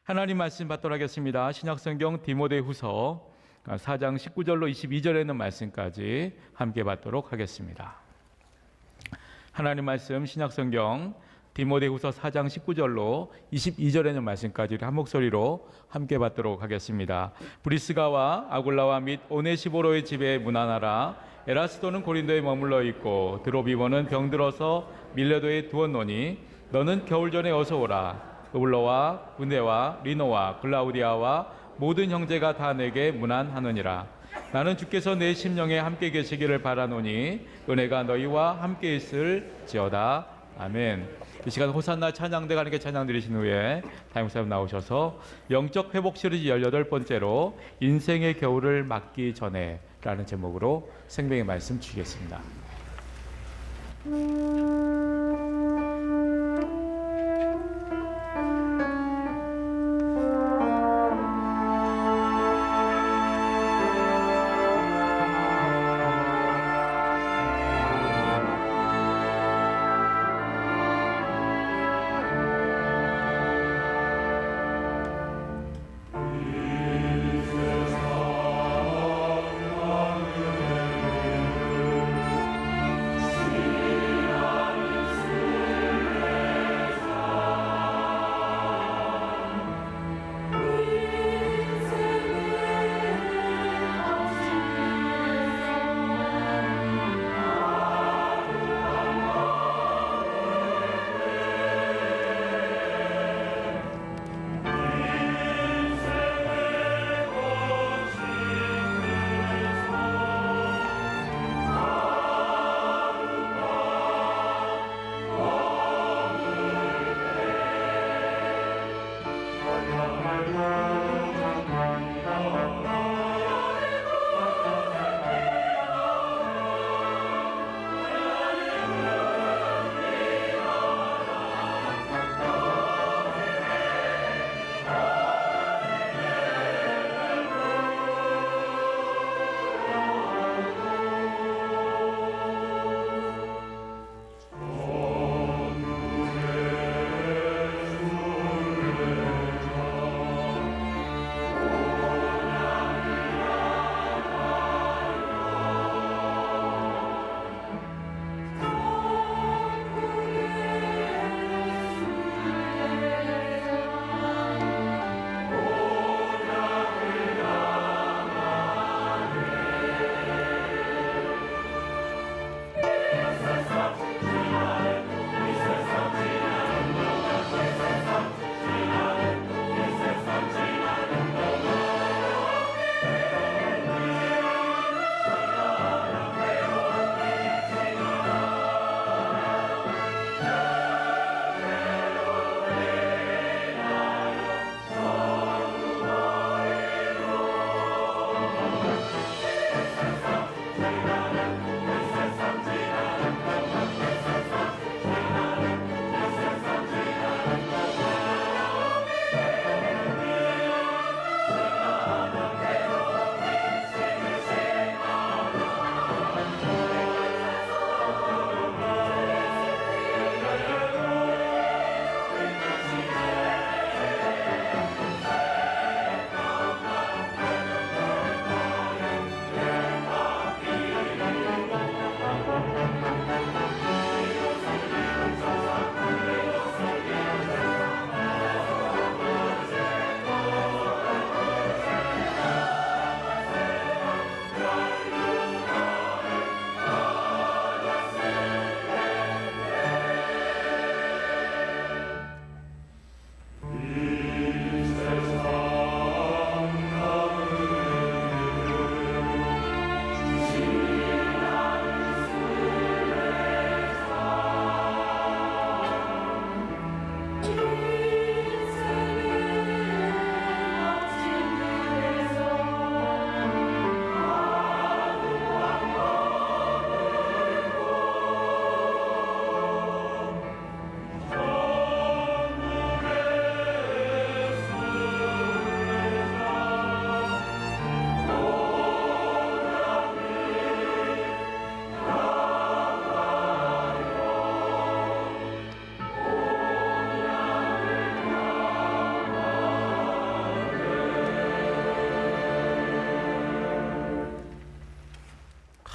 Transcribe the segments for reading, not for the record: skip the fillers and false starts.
하나님 말씀 받도록 하겠습니다. 신약성경 디모데후서 4장 19절로 22절에 있는 말씀까지 함께 받도록 하겠습니다. 하나님 말씀 신약성경 디모데후서 4장 19절로 22절에 있는 말씀까지 한 목소리로 함께 받도록 하겠습니다. 브리스가와 아굴라와 및 오네시보로의 집에 문안하라. 에라스도는 고린도에 머물러 있고 드로비모는 병들어서 밀레도에 두었노니 너는 겨울 전에 어서 오라. 우블로와 분데와 리노와 글라우디아와 모든 형제가 다 내게 문안하느니라. 나는 주께서 내 심령에 함께 계시기를 바라노니 은혜가 너희와 함께 있을지어다. 아멘. 이 시간 호산나 찬양대 가님께 찬양 드리신 후에 다임사님 나오셔서 영적 회복 시리즈 18번째로 인생의 겨울을 맞기 전에 라는 제목으로 생명의 말씀 주시겠습니다.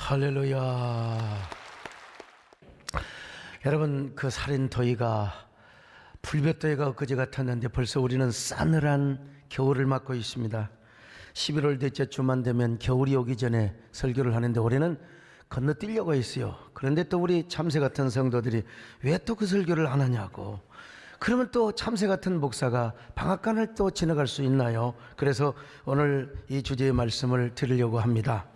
할렐루야. 여러분, 그 살인더위가 불볕더위가 엊그제 같았는데 벌써 우리는 싸늘한 겨울을 맞고 있습니다. 11월 넷째 주만 되면 겨울이 오기 전에 설교를 하는데 올해는 건너뛰려고 했어요. 그런데 또 우리 참새 같은 성도들이 왜 또 그 설교를 안 하냐고. 그러면 또 참새 같은 목사가 방앗간을 또 지나갈 수 있나요? 그래서 오늘 이 주제의 말씀을 드리려고 합니다.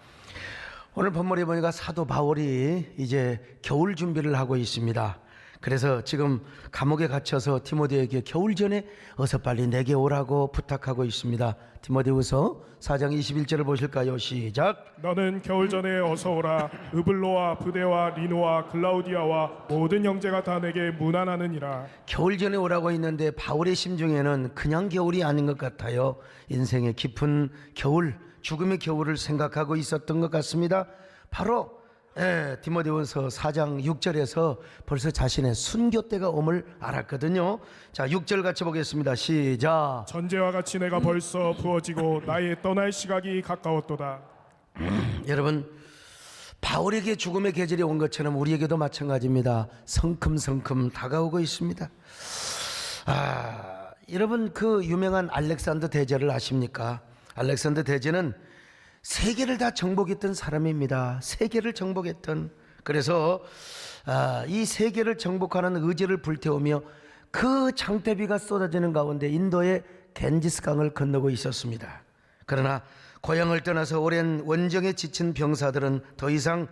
오늘 본문에 보니까 사도 바울이 이제 겨울 준비를 하고 있습니다. 그래서 지금 감옥에 갇혀서 디모데에게 겨울 전에 어서 빨리 내게 오라고 부탁하고 있습니다. 디모데후서 4장 21절을 보실까요? 시작. 너는 겨울 전에 어서 오라. 으블로와 부데와 리노와 글라우디아와 모든 형제가 다 내게 문안하느니라. 겨울 전에 오라고 했는데 바울의 심중에는 그냥 겨울이 아닌 것 같아요. 인생의 깊은 겨울, 죽음의 겨울을 생각하고 있었던 것 같습니다. 바로 디모데후서 4장 6절에서 벌써 자신의 순교 때가 옴을 알았거든요. 자, 6절 같이 보겠습니다. 시작. 전제와 같이 내가 벌써 부어지고 나의 떠날 시각이 가까웠도다. 여러분, 바울에게 죽음의 계절이 온 것처럼 우리에게도 마찬가지입니다. 성큼성큼 다가오고 있습니다. 여러분, 그 유명한 알렉산더 대제를 아십니까? 알렉산더 대제는 세계를 다 정복했던 사람입니다. 세계를 정복했던. 그래서 이 세계를 정복하는 의지를 불태우며 그 장대비가 쏟아지는 가운데 인도의 겐지스 강을 건너고 있었습니다. 그러나 고향을 떠나서 오랜 원정에 지친 병사들은 더 이상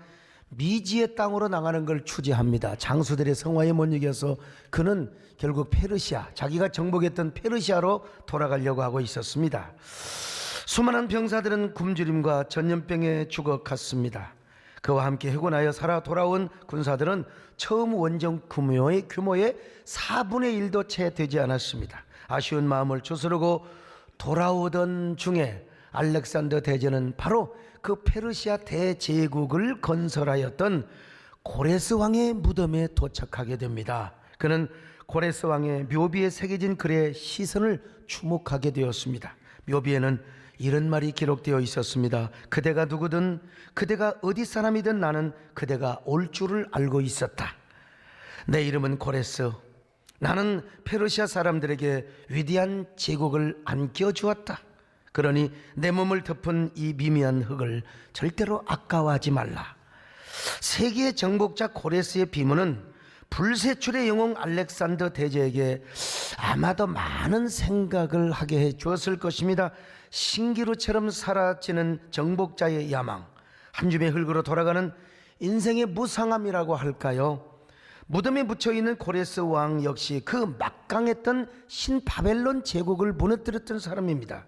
미지의 땅으로 나가는 걸 추지합니다. 장수들의 성화에 못 이겨서 그는 결국 페르시아, 자기가 정복했던 페르시아로 돌아가려고 하고 있었습니다. 수많은 병사들은 굶주림과 전염병에 죽어갔습니다. 그와 함께 해고나여 살아 돌아온 군사들은 처음 원정 규모의 4분의 1도 채 되지 않았습니다. 아쉬운 마음을 추스르고 돌아오던 중에 알렉산더 대제는 바로 그 페르시아 대제국을 건설하였던 고레스 왕의 무덤에 도착하게 됩니다. 그는 고레스 왕의 묘비에 새겨진 글의 시선을 주목하게 되었습니다. 묘비에는 이런 말이 기록되어 있었습니다. 그대가 누구든 그대가 어디 사람이든 나는 그대가 올 줄을 알고 있었다. 내 이름은 고레스. 나는 페르시아 사람들에게 위대한 제국을 안겨주었다. 그러니 내 몸을 덮은 이 미미한 흙을 절대로 아까워하지 말라. 세계의 정복자 고레스의 비문은 불세출의 영웅 알렉산더 대제에게 아마도 많은 생각을 하게 해 주었을 것입니다. 신기루처럼 사라지는 정복자의 야망, 한 줌의 흙으로 돌아가는 인생의 무상함이라고 할까요? 무덤에 묻혀있는 고레스 왕 역시 그 막강했던 신바벨론 제국을 무너뜨렸던 사람입니다.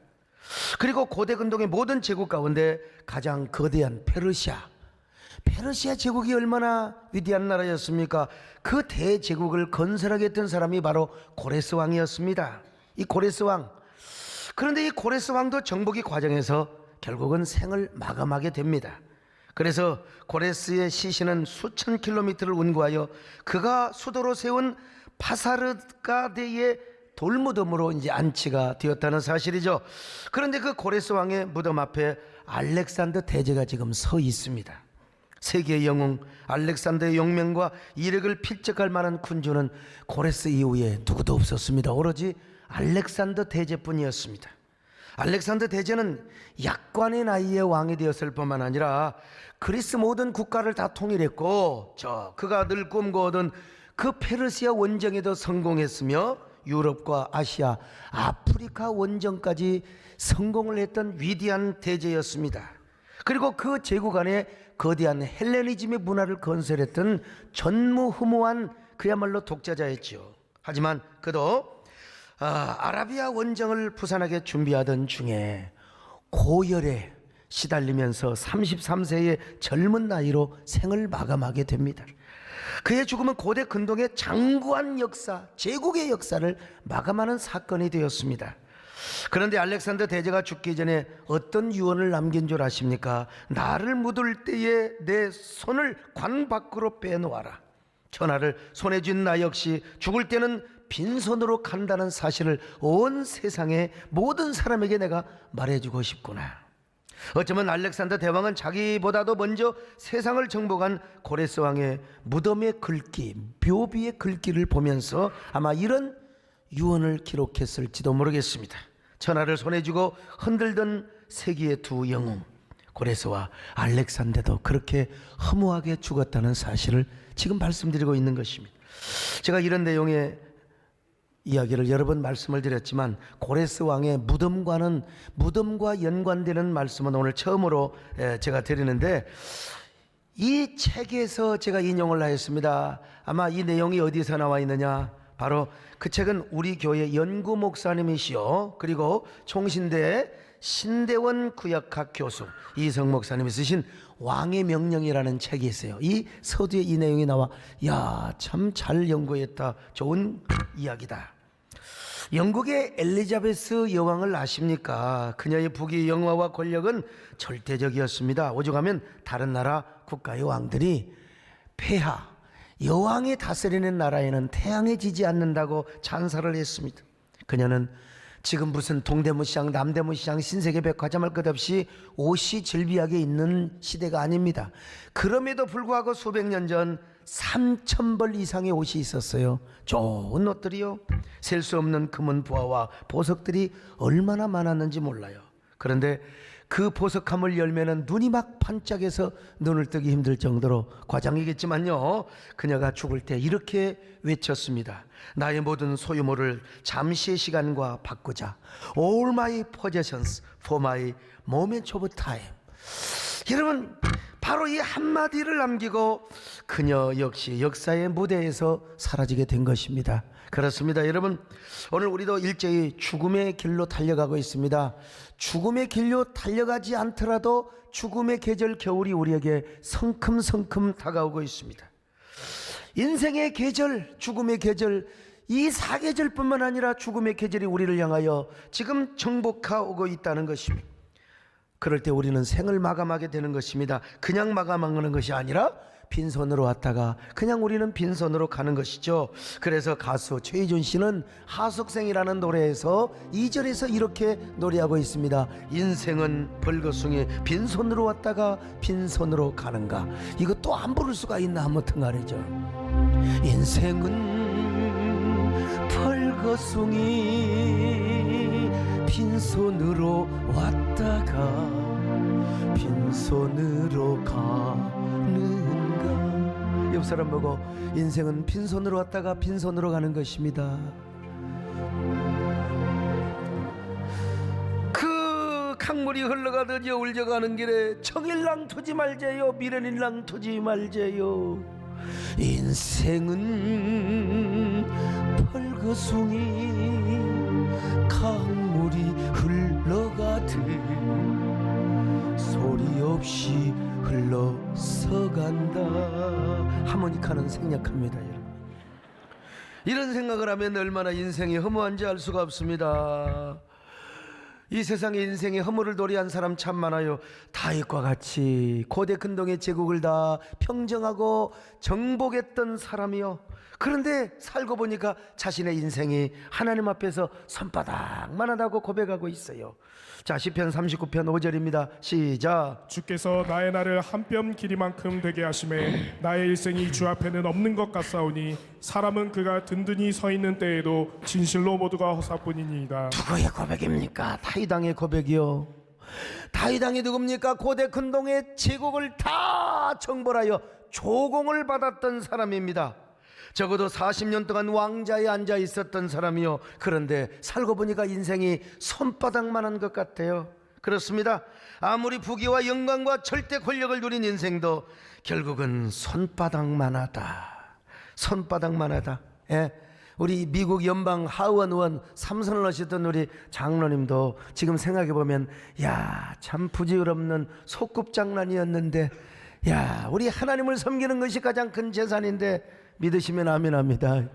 그리고 고대 근동의 모든 제국 가운데 가장 거대한 페르시아 제국이 얼마나 위대한 나라였습니까? 그 대제국을 건설하게 했던 사람이 바로 고레스 왕이었습니다. 이 고레스 왕. 그런데 이 고레스 왕도 정복의 과정에서 결국은 생을 마감하게 됩니다. 그래서 고레스의 시신은 수천 킬로미터를 운구하여 그가 수도로 세운 파사르가데의 돌무덤으로 이제 안치가 되었다는 사실이죠. 그런데 그 고레스 왕의 무덤 앞에 알렉산더 대제가 지금 서 있습니다. 세계의 영웅 알렉산더의 용명과 이력을 필적할 만한 군주는 고레스 이후에 누구도 없었습니다. 오로지 알렉산더 대제뿐이었습니다. 알렉산더 대제는 약관의 나이에 왕이 되었을 뿐만 아니라 그리스 모든 국가를 다 통일했고 그가 늘 꿈꿔오던 그 페르시아 원정에도 성공했으며 유럽과 아시아, 아프리카 원정까지 성공을 했던 위대한 대제였습니다. 그리고 그 제국 안에 거대한 헬레니즘의 문화를 건설했던 전무후무한 그야말로 독자자였죠. 하지만 그도 아라비아 원정을 부산하게 준비하던 중에 고열에 시달리면서 33세의 젊은 나이로 생을 마감하게 됩니다. 그의 죽음은 고대 근동의 장구한 역사, 제국의 역사를 마감하는 사건이 되었습니다. 그런데 알렉산더 대제가 죽기 전에 어떤 유언을 남긴 줄 아십니까? 나를 묻을 때에 내 손을 관 밖으로 빼놓아라. 천하를 손에 쥔 나 역시 죽을 때는 빈손으로 간다는 사실을 온 세상의 모든 사람에게 내가 말해주고 싶구나. 어쩌면 알렉산더 대왕은 자기보다도 먼저 세상을 정복한 고레스 왕의 무덤의 글귀, 묘비의 글귀를 보면서 아마 이런 유언을 기록했을지도 모르겠습니다. 천하를 손에 쥐고 흔들던 세기의 두 영웅 고레스와 알렉산더도 그렇게 허무하게 죽었다는 사실을 지금 말씀드리고 있는 것입니다. 제가 이런 내용의 이야기를 여러 번 말씀을 드렸지만 고레스 왕의 무덤과 연관되는 말씀은 오늘 처음으로 제가 드리는데, 이 책에서 제가 인용을 하였습니다. 아마 이 내용이 어디서 나와 있느냐, 바로 그 책은 우리 교회 연구 목사님이시요 그리고 총신대 신대원 구역학 교수 이성 목사님이 쓰신 왕의 명령이라는 책이 있어요. 이 서두에 이 내용이 나와, 야, 참 잘 연구했다, 좋은 이야기다. 영국의 엘리자베스 여왕을 아십니까? 그녀의 부귀 영화와 권력은 절대적이었습니다. 오죽하면 다른 나라 국가의 왕들이 폐하, 여왕이 다스리는 나라에는 태양이 지지 않는다고 찬사를 했습니다. 그녀는 지금 무슨 동대문시장, 남대문시장, 신세계백화점 할 것 없이 옷이 즐비하게 있는 시대가 아닙니다. 그럼에도 불구하고 수백 년 전 3,000벌 이상의 옷이 있었어요. 좋은 옷들이요. 셀 수 없는 금은 부화와 보석들이 얼마나 많았는지 몰라요. 그런데 그 보석함을 열면은 눈이 막 반짝해서 눈을 뜨기 힘들 정도로 과장이겠지만요, 그녀가 죽을 때 이렇게 외쳤습니다. 나의 모든 소유물을 잠시의 시간과 바꾸자. All my possessions for my moment of time. 여러분, 바로 이 한마디를 남기고 그녀 역시 역사의 무대에서 사라지게 된 것입니다. 그렇습니다. 여러분, 오늘 우리도 일제히 죽음의 길로 달려가고 있습니다. 죽음의 길로 달려가지 않더라도 죽음의 계절 겨울이 우리에게 성큼성큼 다가오고 있습니다. 인생의 계절, 죽음의 계절, 이 사계절뿐만 아니라 죽음의 계절이 우리를 향하여 지금 정복하고 있다는 것입니다. 그럴 때 우리는 생을 마감하게 되는 것입니다. 그냥 마감하는 것이 아니라 빈손으로 왔다가 그냥 우리는 빈손으로 가는 것이죠. 그래서 가수 최희준 씨는 하숙생이라는 노래에서 2절에서 이렇게 노래하고 있습니다. 인생은 벌거숭이, 빈손으로 왔다가 빈손으로 가는가. 이거 또 안 부를 수가 있나 하무튼 말이죠. 인생은 벌거숭이, 빈손으로 왔다가 빈손으로 가는가. 옆 사람 보고, 인생은 빈손으로 왔다가 빈손으로 가는 것입니다. 그 강물이 흘러가듯 여울져가는 길에 청일랑 투지 말제요, 미련일랑 투지 말제요. 인생은 벌거숭이, 강물이 흘러가듯 소리 없이 흘러서간다. 하모니카는 생략합니다. 여러분, 이런 생각을 하면 얼마나 인생이 허무한지 알 수가 없습니다. 이 세상에 인생의 허물을 도리한 사람 참 많아요. 다윗과 같이 고대 근동의 제국을 다 평정하고 정복했던 사람이요. 그런데 살고 보니까 자신의 인생이 하나님 앞에서 손바닥만하다고 고백하고 있어요. 자, 시편 39편 5절입니다. 시작. 주께서 나의 날을 한 뼘 길이만큼 되게 하심에 나의 일생이 주 앞에는 없는 것 같사오니 사람은 그가 든든히 서 있는 때에도 진실로 모두가 허사뿐이니이다. 누구의 고백입니까? 다윗왕의 고백이요. 다윗왕이 누굽니까? 고대 근동의 제국을 다 정벌하여 조공을 받았던 사람입니다. 적어도 40년 동안 왕자에 앉아 있었던 사람이요. 그런데 살고 보니까 인생이 손바닥만한 것 같아요. 그렇습니다. 아무리 부귀와 영광과 절대 권력을 누린 인생도 결국은 손바닥만하다. 손바닥만하다. 예. 우리 미국 연방 하원 의원 삼선을 하셨던 우리 장로님도 지금 생각해보면, 야, 참 부지런없는 소꿉장난이었는데, 야, 우리 하나님을 섬기는 것이 가장 큰 재산인데, 믿으시면 아멘합니다.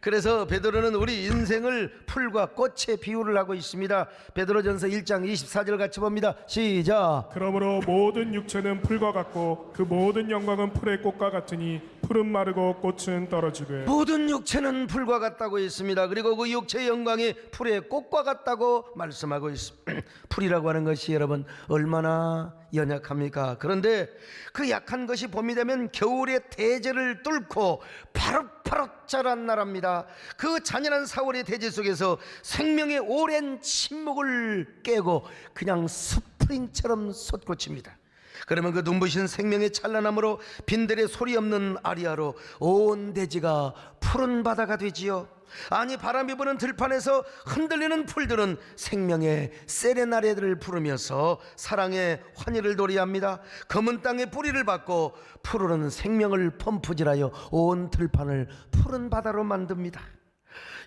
그래서 베드로는 우리 인생을 풀과 꽃에 비유를 하고 있습니다. 베드로전서 1장 24절 같이 봅니다. 시작. 그러므로 모든 육체는 풀과 같고 그 모든 영광은 풀의 꽃과 같으니 풀은 마르고 꽃은 떨어지되 모든 육체는 풀과 같다고 했습니다. 그리고 그 육체의 영광이 풀의 꽃과 같다고 말씀하고 있습니다. 풀이라고 하는 것이 여러분 얼마나 연약합니까? 그런데 그 약한 것이 봄이 되면 겨울의 대제를 뚫고 파릇파릇 자란 나라입니다. 그 잔인한 4월의 대제 속에서 생명의 오랜 침묵을 깨고 그냥 스프링처럼 솟구칩니다. 그러면 그 눈부신 생명의 찬란함으로 빈들의 소리 없는 아리아로 온 대지가 푸른 바다가 되지요. 아니, 바람이 부는 들판에서 흔들리는 풀들은 생명의 세레나데를 부르면서 사랑의 환희를 노래합니다. 검은 땅에 뿌리를 받고 푸르는 생명을 펌프질하여 온 들판을 푸른 바다로 만듭니다.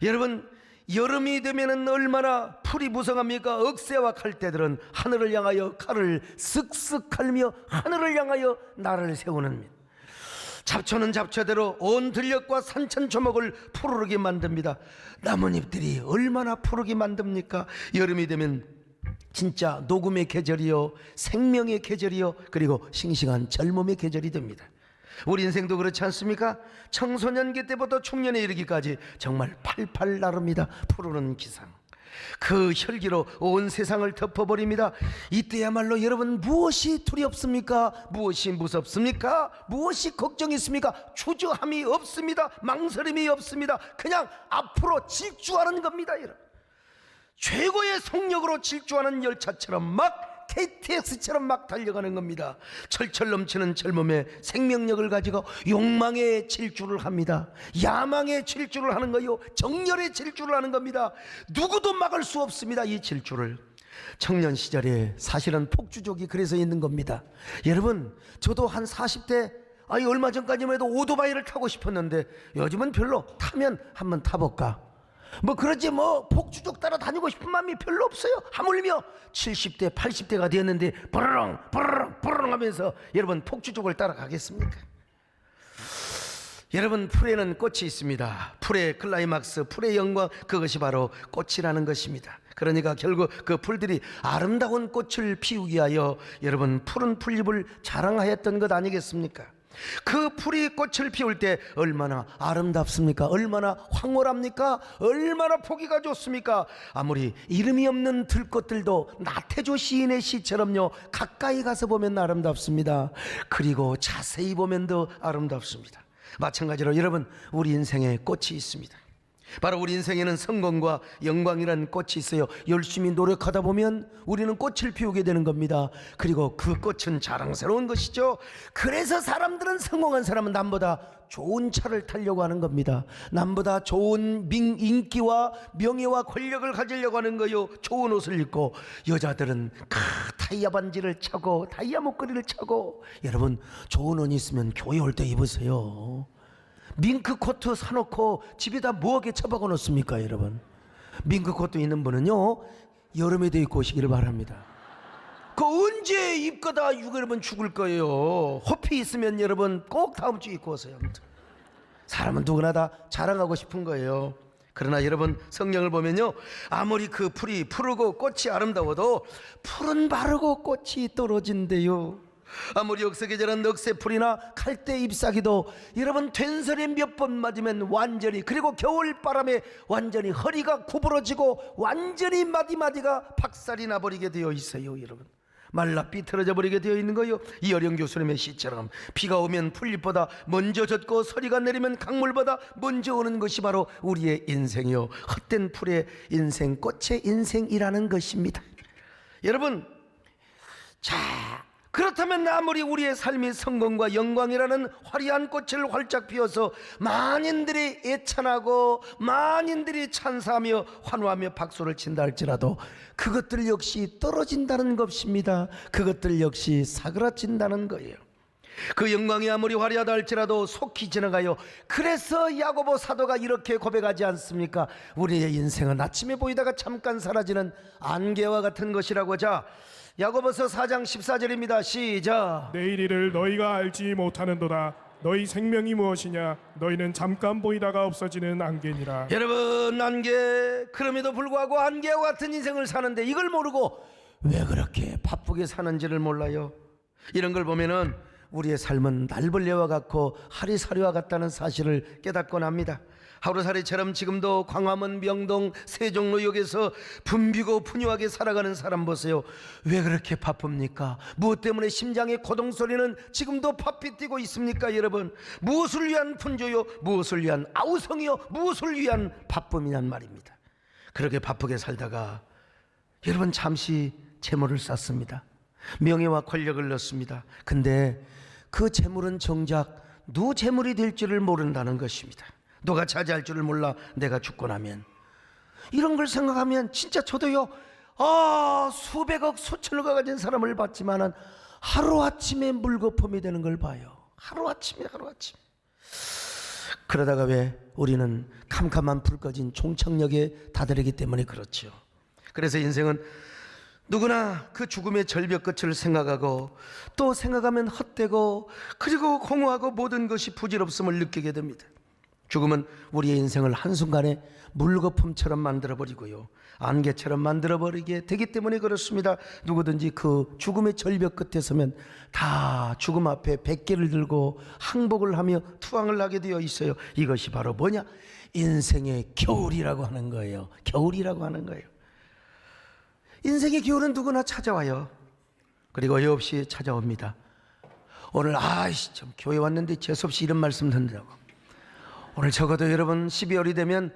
여러분, 여름이 되면은 얼마나 풀이 무성합니까? 억새와 칼대들은 하늘을 향하여 칼을 쓱쓱 갈며 하늘을 향하여 날을 세우는, 잡초는 잡초대로 온 들녘과 산천초목을 푸르르게 만듭니다. 나뭇잎들이 얼마나 푸르게 만듭니까? 여름이 되면 진짜 녹음의 계절이요, 생명의 계절이요, 그리고 싱싱한 젊음의 계절이 됩니다. 우리 인생도 그렇지 않습니까? 청소년기 때부터 중년에 이르기까지 정말 팔팔 나릅니다. 푸르는 기상, 그 혈기로 온 세상을 덮어버립니다. 이때야말로 여러분, 무엇이 두렵습니까? 무엇이 무섭습니까? 무엇이 걱정이 있습니까? 주저함이 없습니다. 망설임이 없습니다. 그냥 앞으로 질주하는 겁니다. 여러분, 최고의 속력으로 질주하는 열차처럼 막 KTX처럼 막 달려가는 겁니다. 철철 넘치는 젊음의 생명력을 가지고 욕망의 질주를 합니다. 야망의 질주를 하는 거요, 정열의 질주를 하는 겁니다. 누구도 막을 수 없습니다, 이 질주를. 청년 시절에 사실은 폭주족이 그래서 있는 겁니다. 여러분, 저도 한 40대, 얼마 전까지만 해도 오토바이를 타고 싶었는데 요즘은 별로, 타면 한번 타볼까, 그러지 폭주족 따라 다니고 싶은 마음이 별로 없어요. 하물며 70대 80대가 되었는데 버르렁 하면서 여러분 폭주족을 따라가겠습니까? 여러분, 풀에는 꽃이 있습니다. 풀의 클라이막스, 풀의 영광, 그것이 바로 꽃이라는 것입니다. 그러니까 결국 그 풀들이 아름다운 꽃을 피우기 위하여 여러분 푸른 풀잎을 자랑하였던 것 아니겠습니까? 그 풀이 꽃을 피울 때 얼마나 아름답습니까? 얼마나 황홀합니까? 얼마나 보기가 좋습니까? 아무리 이름이 없는 들꽃들도 나태주 시인의 시처럼요, 가까이 가서 보면 아름답습니다. 그리고 자세히 보면 더 아름답습니다. 마찬가지로 여러분, 우리 인생에 꽃이 있습니다. 바로 우리 인생에는 성공과 영광이라는 꽃이 있어요. 열심히 노력하다 보면 우리는 꽃을 피우게 되는 겁니다. 그리고 그 꽃은 자랑스러운 것이죠. 그래서 사람들은, 성공한 사람은 남보다 좋은 차를 타려고 하는 겁니다. 남보다 좋은 인기와 명예와 권력을 가지려고 하는 거요. 좋은 옷을 입고, 여자들은 다이아 반지를 차고 다이아 목걸이를 차고. 여러분, 좋은 옷 있으면 교회 올 때 입으세요. 밍크 코트 사놓고 집에다 뭐하게 처박아 놓습니까? 여러분, 밍크 코트 있는 분은요, 여름에도 입고 오시기를 바랍니다. 그 언제 입거다 여러분 죽을 거예요. 호피 있으면 여러분 꼭 다음 주에 입고 오세요. 사람은 누구나 다 자랑하고 싶은 거예요. 그러나 여러분, 성경을 보면요, 아무리 그 풀이 푸르고 꽃이 아름다워도 풀은 마르고 꽃이 떨어진대요. 아무리 억새계절한 넉새풀이나 칼대 잎사귀도 여러분 된설에 몇 번 맞으면 완전히, 그리고 겨울바람에 완전히 허리가 구부러지고 완전히 마디마디가 박살이 나버리게 되어 있어요. 여러분, 말라 삐뚤어져 버리게 되어 있는 거요. 이어령 교수님의 시처럼 비가 오면 풀잎보다 먼저 젖고 서리가 내리면 강물보다 먼저 오는 것이 바로 우리의 인생이요, 헛된 풀의 인생, 꽃의 인생이라는 것입니다. 여러분, 자, 그렇다면 아무리 우리의 삶이 성공과 영광이라는 화려한 꽃을 활짝 피워서 만인들이 애찬하고 만인들이 찬사하며 환호하며 박수를 친다 할지라도 그것들 역시 떨어진다는 것입니다. 그것들 역시 사그라진다는 거예요. 그 영광이 아무리 화려하다 할지라도 속히 지나가요. 그래서 야고보 사도가 이렇게 고백하지 않습니까? 우리의 인생은 아침에 보이다가 잠깐 사라지는 안개와 같은 것이라고. 자, 야고보서 4장 14절입니다. 시작. 내일 일을 너희가 알지 못하는도다. 너희 생명이 무엇이냐? 너희는 잠깐 보이다가 없어지는 안개니라. 여러분, 안개, 그럼에도 불구하고 안개와 같은 인생을 사는데 이걸 모르고 왜 그렇게 바쁘게 사는지를 몰라요. 이런 걸 보면은 우리의 삶은 날벌레와 같고 하리사리와 같다는 사실을 깨닫곤 합니다. 하루살이처럼 지금도 광화문, 명동, 세종로역에서 붐비고 분유하게 살아가는 사람 보세요. 왜 그렇게 바쁩니까? 무엇 때문에 심장의 고동소리는 지금도 팝이 뛰고 있습니까? 여러분, 무엇을 위한 분조요? 무엇을 위한 아우성이요? 무엇을 위한 바쁨이란 말입니다. 그렇게 바쁘게 살다가 여러분 잠시 재물을 쌓습니다. 명예와 권력을 얻습니다. 근데 그 재물은 정작 누 재물이 될 줄을 모른다는 것입니다. 누가 차지할 줄을 몰라 내가 죽고 나면. 이런 걸 생각하면 진짜 저도요, 수백억 수천억을 가진 사람을 봤지만은 하루아침에 물거품이 되는 걸 봐요. 하루아침에. 그러다가 왜 우리는 캄캄한 불 꺼진 종착역에 다다르기 때문에 그렇죠. 그래서 인생은 누구나 그 죽음의 절벽 끝을 생각하고 또 생각하면 헛되고 그리고 공허하고 모든 것이 부질없음을 느끼게 됩니다. 죽음은 우리의 인생을 한순간에 물거품처럼 만들어버리고요, 안개처럼 만들어버리게 되기 때문에 그렇습니다. 누구든지 그 죽음의 절벽 끝에 서면 다 죽음 앞에 백개를 들고 항복을 하며 투항을 하게 되어 있어요. 이것이 바로 뭐냐? 인생의 겨울이라고 하는 거예요. 겨울이라고 하는 거예요. 인생의 겨울은 누구나 찾아와요. 그리고 어이 없이 찾아옵니다. 오늘 좀 교회 왔는데 재수없이 이런 말씀 듣는다고. 오늘 적어도 여러분 12월이 되면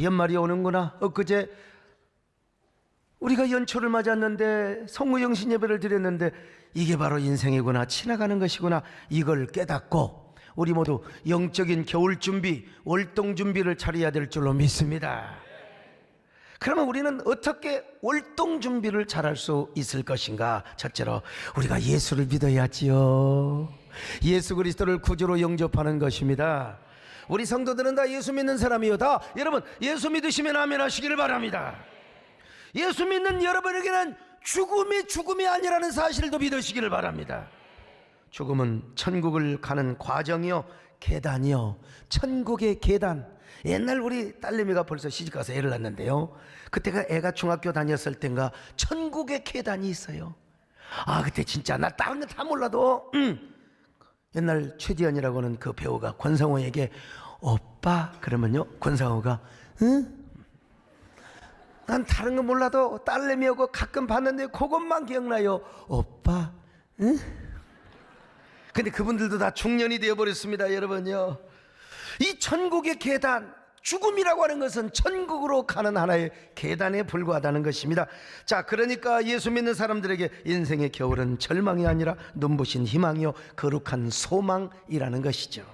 연말이 오는구나. 엊그제 우리가 연초를 맞았는데 성무영신 예배를 드렸는데 이게 바로 인생이구나, 지나가는 것이구나, 이걸 깨닫고 우리 모두 영적인 겨울 준비, 월동 준비를 차려야 될 줄로 믿습니다. 그러면 우리는 어떻게 월동 준비를 잘할 수 있을 것인가? 첫째로 우리가 예수를 믿어야지요. 예수 그리스도를 구주로 영접하는 것입니다. 우리 성도들은 다 예수 믿는 사람이요. 다 여러분 예수 믿으시면 아멘 하시기를 바랍니다. 예수 믿는 여러분에게는 죽음이 아니라는 사실도 믿으시기를 바랍니다. 죽음은 천국을 가는 과정이요, 계단이요. 천국의 계단. 옛날 우리 딸내미가 벌써 시집가서 애를 낳았는데요, 그때가 애가 중학교 다녔을 땐가 천국의 계단이 있어요. 그때 진짜 나 다른 거 다 몰라도 옛날 최지연이라고는 그 배우가 권상우에게 오빠 그러면요, 권상우가 응? 난 다른 거 몰라도 딸내미하고 가끔 봤는데 그것만 기억나요. 오빠 응? 근데 그분들도 다 중년이 되어버렸습니다. 여러분요, 이 천국의 계단, 죽음이라고 하는 것은 천국으로 가는 하나의 계단에 불과하다는 것입니다. 자, 그러니까 예수 믿는 사람들에게 인생의 겨울은 절망이 아니라 눈부신 희망이요, 거룩한 소망이라는 것이죠.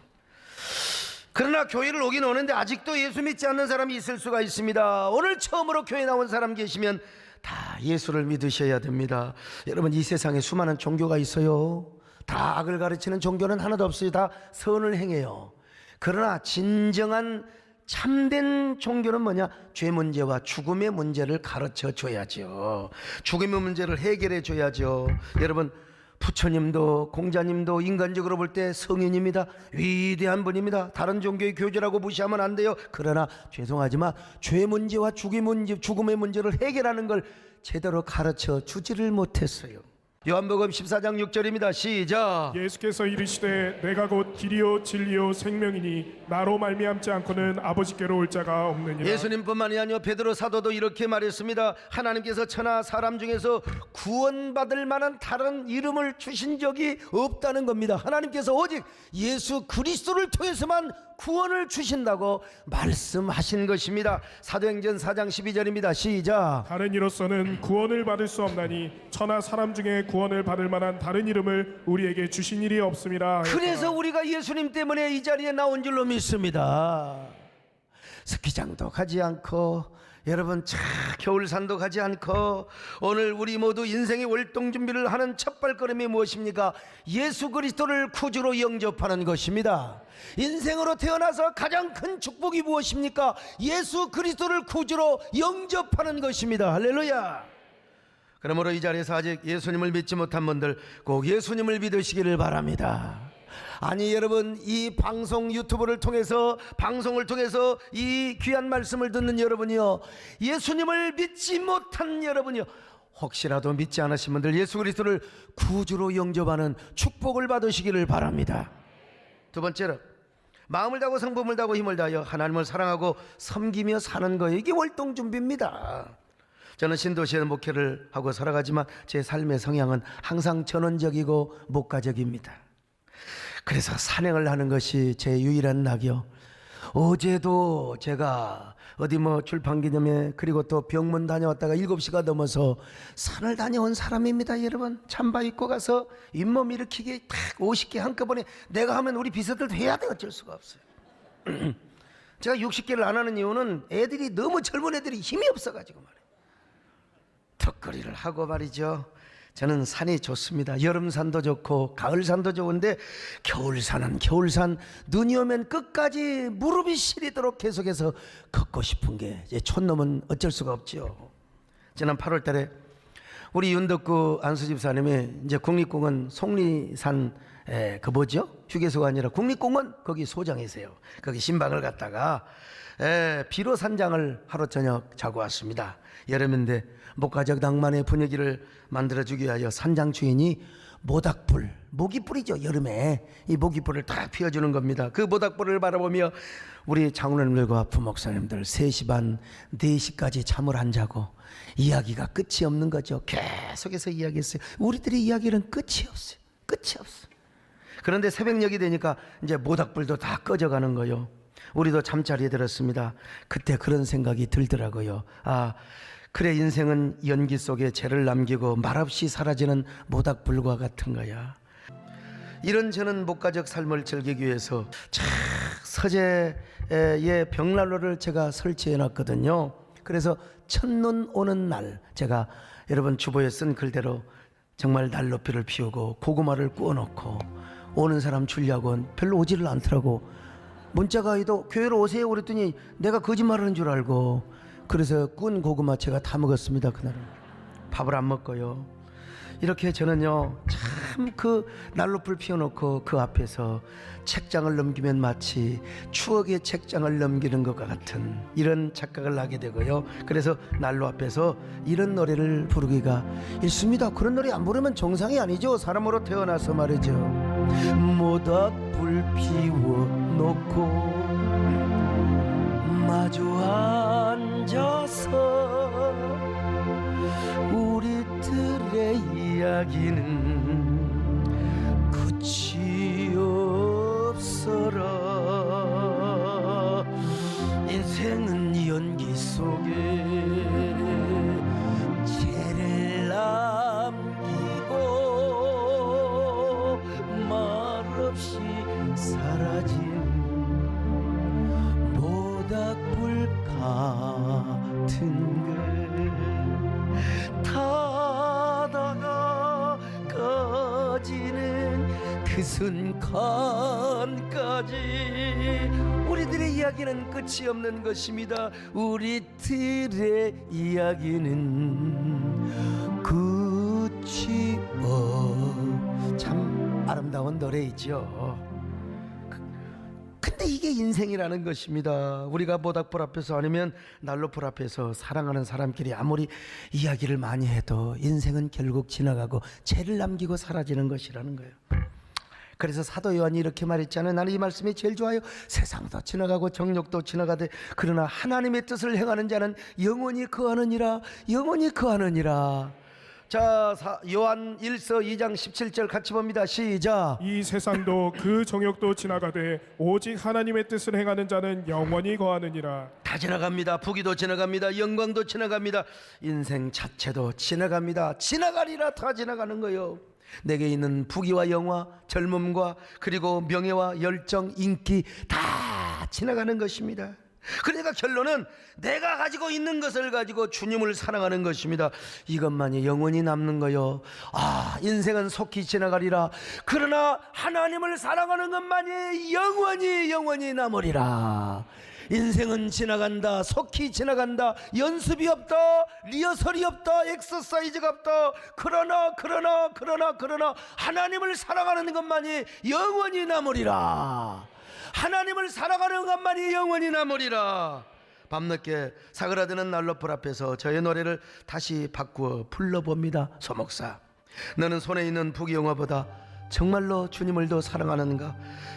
그러나 교회를 오긴 오는데 아직도 예수 믿지 않는 사람이 있을 수가 있습니다. 오늘 처음으로 교회 나온 사람 계시면 다 예수를 믿으셔야 됩니다. 여러분, 이 세상에 수많은 종교가 있어요. 다 악을 가르치는 종교는 하나도 없어요. 다 선을 행해요. 그러나 진정한 참된 종교는 뭐냐? 죄 문제와 죽음의 문제를 가르쳐 줘야죠. 죽음의 문제를 해결해 줘야죠. 여러분, 부처님도 공자님도 인간적으로 볼 때 성인입니다. 위대한 분입니다. 다른 종교의 교주라고 무시하면 안 돼요. 그러나 죄송하지만 죄 문제와 죽음의 문제를 해결하는 걸 제대로 가르쳐 주지를 못했어요. 요한복음 14장 6절입니다. 시작. 예수께서 이르시되 내가 곧 길이요 진리요 생명이니 나로 말미암지 않고는 아버지께로 올 자가 없느니라. 예수님뿐만이 아니요 베드로 사도도 이렇게 말했습니다. 하나님께서 천하 사람 중에서 구원받을 만한 다른 이름을 주신 적이 없다는 겁니다. 하나님께서 오직 예수 그리스도를 통해서만 구원을 주신다고 말씀하신 것입니다. 사도행전 4장 12절입니다. 시작. 다른 이로서는 구원을 받을 수 없나니 천하 사람 중에 구원을 받을 만한 다른 이름을 우리에게 주신 일이 없음이라. 그래서 우리가 예수님 때문에 이 자리에 나온 줄로 믿습니다. 스키장도 가지 않고 여러분 겨울산도 가지 않고 오늘 우리 모두 인생의 월동 준비를 하는 첫 발걸음이 무엇입니까? 예수 그리스도를 구주로 영접하는 것입니다. 인생으로 태어나서 가장 큰 축복이 무엇입니까? 예수 그리스도를 구주로 영접하는 것입니다. 할렐루야. 그러므로 이 자리에서 아직 예수님을 믿지 못한 분들 꼭 예수님을 믿으시기를 바랍니다. 아니 여러분, 이 방송 유튜브를 통해서 방송을 통해서 이 귀한 말씀을 듣는 여러분이요, 예수님을 믿지 못한 여러분이요, 혹시라도 믿지 않으신 분들 예수 그리스도를 구주로 영접하는 축복을 받으시기를 바랍니다. 두 번째로 마음을 다하고 성품을 다하고 힘을 다하여 하나님을 사랑하고 섬기며 사는 거예요. 이게 월동 준비입니다. 저는 신도시에 목회를 하고 살아가지만 제 삶의 성향은 항상 전원적이고 목가적입니다. 그래서 산행을 하는 것이 제 유일한 낙이요. 어제도 제가 어디 출판기념회 그리고 또 병문 다녀왔다가 7시가 넘어서 산을 다녀온 사람입니다. 여러분 잠바 입고 가서 잇몸 일으키기 딱 50개 한꺼번에 내가 하면 우리 비서들도 해야 돼. 어쩔 수가 없어요. 제가 60개를 안 하는 이유는 애들이 너무 젊은 애들이 힘이 없어가지고 말이에요. 턱걸이를 하고 말이죠. 저는 산이 좋습니다. 여름산도 좋고 가을산도 좋은데 겨울산은 겨울산, 눈이 오면 끝까지 무릎이 시리도록 계속해서 걷고 싶은 게 촌놈은 어쩔 수가 없죠. 지난 8월 달에 우리 윤덕구 안수집사님이 이제 국립공원 속리산 휴게소가 아니라 국립공원 거기 소장이세요. 거기 신방을 갔다가 비로 산장을 하루 저녁 자고 왔습니다. 여름인데 목가적 낭만의 분위기를 만들어주기 위하여 산장 주인이 모닥불, 모기불이죠. 여름에 이 모기불을 다 피워주는 겁니다. 그 모닥불을 바라보며 우리 장로님들과 부목사님들 3시 반, 4시까지 잠을 안 자고 이야기가 끝이 없는 거죠. 계속해서 이야기했어요. 우리들의 이야기는 끝이 없어요. 끝이 없어요. 그런데 새벽녘이 되니까 이제 모닥불도 다 꺼져가는 거예요. 우리도 잠자리에 들었습니다. 그때 그런 생각이 들더라고요. 그래 인생은 연기 속에 죄를 남기고 말없이 사라지는 모닥불과 같은 거야. 이런 저는 목가적 삶을 즐기기 위해서 서재의 벽난로를 제가 설치해 놨거든요. 그래서 첫눈 오는 날 제가 여러분 주보에 쓴 글대로 정말 난로피를 피우고 고구마를 구워 놓고 오는 사람 주려고 별로 오지를 않더라고. 문자가 와도 교회로 오세요 그랬더니 내가 거짓말하는 줄 알고 그래서 꾼 고구마 제가 다 먹었습니다. 그날은 밥을 안 먹고요. 이렇게 저는요 참 그 난로불 피워놓고 그 앞에서 책장을 넘기면 마치 추억의 책장을 넘기는 것과 같은 이런 착각을 하게 되고요. 그래서 난로 앞에서 이런 노래를 부르기가 일쑤입니다. 그런 노래 안 부르면 정상이 아니죠. 사람으로 태어나서 말이죠. 모닥불 피워놓고 마주 앉아서 우리들의 이야기는 끝이 없어라. 인생은 연기 속에 죄를 남기고 말없이 사라진 모닥불 같은 걸 타다가 꺼지는 그 순간까지 우리들의 이야기는 끝이 없는 것입니다. 우리들의 이야기는 끝이 참 아름다운 노래이죠. 근데 이게 인생이라는 것입니다. 우리가 모닥불 앞에서 아니면 난로불 앞에서 사랑하는 사람끼리 아무리 이야기를 많이 해도 인생은 결국 지나가고 죄를 남기고 사라지는 것이라는 거예요. 그래서 사도 요한이 이렇게 말했잖아요. 나는 이 말씀이 제일 좋아요. 세상도 지나가고 정욕도 지나가되 그러나 하나님의 뜻을 행하는 자는 영원히 거하느니라. 영원히 거하느니라. 자, 요한 1서 2장 17절 같이 봅니다. 시작. 이 세상도 그 정욕도 지나가되 오직 하나님의 뜻을 행하는 자는 영원히 거하느니라. 다 지나갑니다. 부귀도 지나갑니다. 영광도 지나갑니다. 인생 자체도 지나갑니다. 지나가리라. 다 지나가는 거예요. 내게 있는 부귀와 영화, 젊음과 그리고 명예와 열정, 인기 다 지나가는 것입니다. 그러니까 결론은 내가 가지고 있는 것을 가지고 주님을 사랑하는 것입니다. 이것만이 영원히 남는 거요. 인생은 속히 지나가리라. 그러나 하나님을 사랑하는 것만이 영원히 남으리라. 인생은 지나간다. 속히 지나간다. 연습이 없다. 리허설이 없다. 엑서사이즈가 없다. 그러나 하나님을 사랑하는 것만이 영원히 남으리라. 하나님을 사랑하는 것만이 영원히 남으리라. 밤늦게 사그라드는 난로불 앞에서 저의 노래를 다시 바꾸어 불러봅니다. 소목사, 너는 손에 있는 부귀영화보다 정말로 주님을 더 사랑하는가?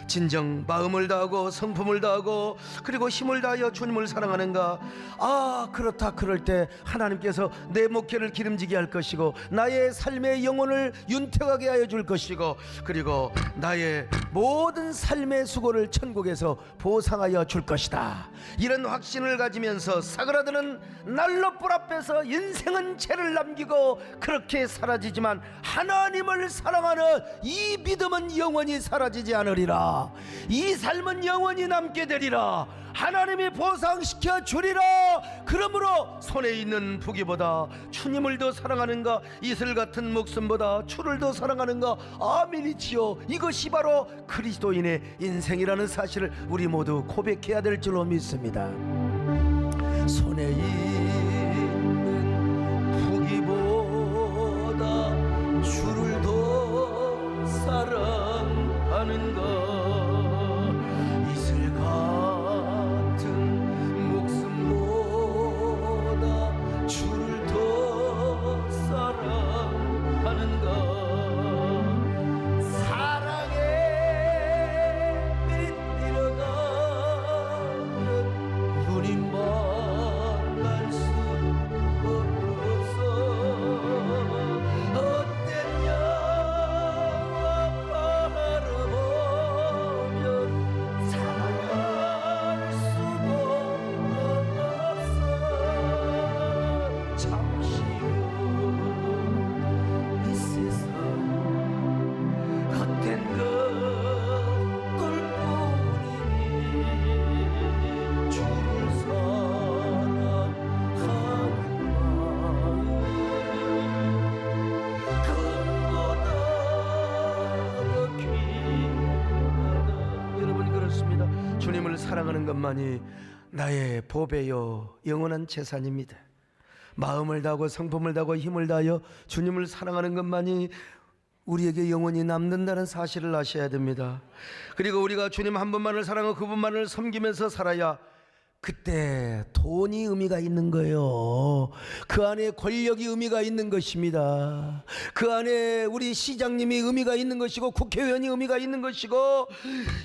진정 마음을 다하고 성품을 다하고 그리고 힘을 다하여 주님을 사랑하는가? 아, 그렇다. 그럴 때 하나님께서 내 목회를 기름지게 할 것이고 나의 삶의 영혼을 윤택하게 하여 줄 것이고 그리고 나의 모든 삶의 수고를 천국에서 보상하여 줄 것이다. 이런 확신을 가지면서 사그라드는 난로불 앞에서 인생은 죄를 남기고 그렇게 사라지지만 하나님을 사랑하는 이 믿음은 영원히 사라지지 않으리라. 이 삶은 영원히 남게 되리라. 하나님이 보상시켜 주리라. 그러므로 손에 있는 부귀보다 주님을 더 사랑하는가? 이슬 같은 목숨보다 주를 더 사랑하는가? 아멘이지요. 이것이 바로 그리스도인의 인생이라는 사실을 우리 모두 고백해야 될 줄로 믿습니다. 손에 있는 부귀보다 주를 더 사랑하는가? 이슬 같은 목숨보다 주를 더 사랑하는가? 사랑에 밀려가면 눈이 만날 수 없어. 헛된 영화 바라보면 사랑할 수도 없어. 잠시 후 이 세상 헛된 것들뿐이니 주를 사랑하는 마음 금보다 더 귀하다. 여러분, 그렇습니다. 주님을 사랑하는 것만이 나의 보배요 영원한 재산입니다. 마음을 다하고 성품을 다하고 힘을 다하여 주님을 사랑하는 것만이 우리에게 영원히 남는다는 사실을 아셔야 됩니다. 그리고 우리가 주님 한 분만을 사랑하고 그분만을 섬기면서 살아야 그때 돈이 의미가 있는 거예요. 그 안에 권력이 의미가 있는 것입니다. 그 안에 우리 시장님이 의미가 있는 것이고 국회의원이 의미가 있는 것이고